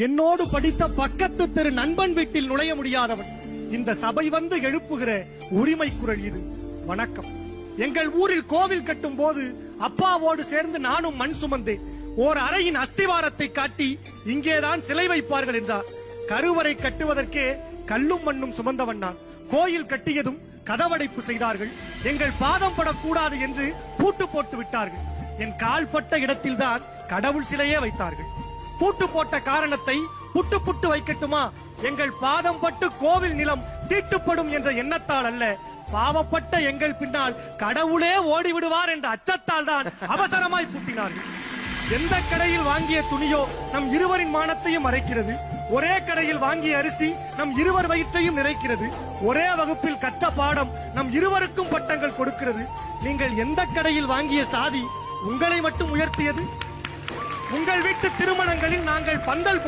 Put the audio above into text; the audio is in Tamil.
என்னோடு படித்த பக்கத்து தெரு நண்பன் வீட்டில் நுழைய முடியாதவன். இந்த சபை வந்து எழுப்புகிற உரிமை குரல் இது. வணக்கம். எங்கள் ஊரில் கோவில் கட்டும் போது அப்பாவோடு சேர்ந்து நானும் மண் சுமந்தேன். ஓர் அறையின் அஸ்திவாரத்தை காட்டி இங்கேதான் சிலை வைப்பார்கள் என்றார். கருவறை கட்டுவதற்கே கல்லும் மண்ணும் சுமந்தவன் நான். கோயில் கட்டியதும் கதவடைப்பு செய்தார்கள். எங்கள் பாதம் படக்கூடாது என்று பூட்டு போட்டு விட்டார்கள். என் கால் பட்ட இடத்தில்தான் கடவுள் சிலையே வைத்தார்கள். பூட்டு போட்ட காரணத்தை புட்டு புட்டு வைக்கட்டுமா? எங்கள் பாதம் பட்டு கோவில் நிலம் தீட்டுப்படும் என்ற எண்ணத்தால் அல்ல, பாவப்பட்ட எங்கள் பின்னால் கடவுளே ஓடிவிடுவார் என்ற அச்சத்தால் தான் அவசரமாய் பூட்டினார்கள். எந்த கடையில் வாங்கிய துணியோ நம் இருவரின் மானத்தையும் மறைக்கிறது. ஒரே கடையில் வாங்கிய அரிசி நம் இருவர் வயிற்றையும் நிறைக்கிறது. ஒரே வகுப்பில் கற்ற பாடம் நம் இருவருக்கும் பட்டங்கள் கொடுக்கிறது. நீங்கள் எந்த கடையில் வாங்கிய சாதி உங்களை மட்டும் உயர்த்தியது? உங்கள் வீட்டு திருமணங்களில் நாங்கள் பந்தல்